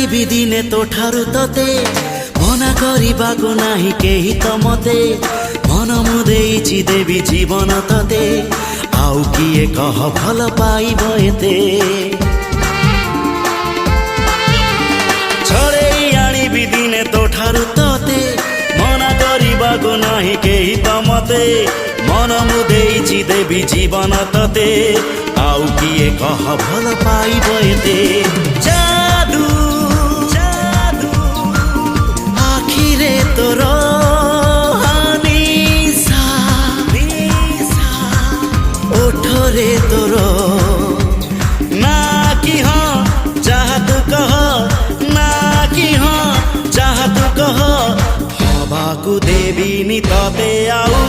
ଆଣିବି ଦିନେ ତୋ ଠାରୁ ତତେ ମନା କରିବାକୁ ନାହିଁ କେହି ତ ମତେ ମନ ମୁଁ ଦେଇଛି ଦେବି ଜୀବନ ତତେ ଆଉ କିଏ କହ ଭଲ ପାଇବ ଏତେ ଛଡ଼େଇ ଆଣିବି ଦିନେ ତୋ ଠାରୁ ତତେ ମନା କରିବାକୁ ନାହିଁ କେହି ତ ମତେ ମନ ମୁଁ ଦେଇଛି ଦେବି ଜୀବନ ତତେ ଆଉ କିଏ କହ ଭଲ ପାଇବ ଏତେ जादू जादू आखिरे तोर निशा ओठरे तोर ना कि हाँ जहाँ तू कह ना कि हाँ जहाँ तू कह हवा को देवी नी तते आउ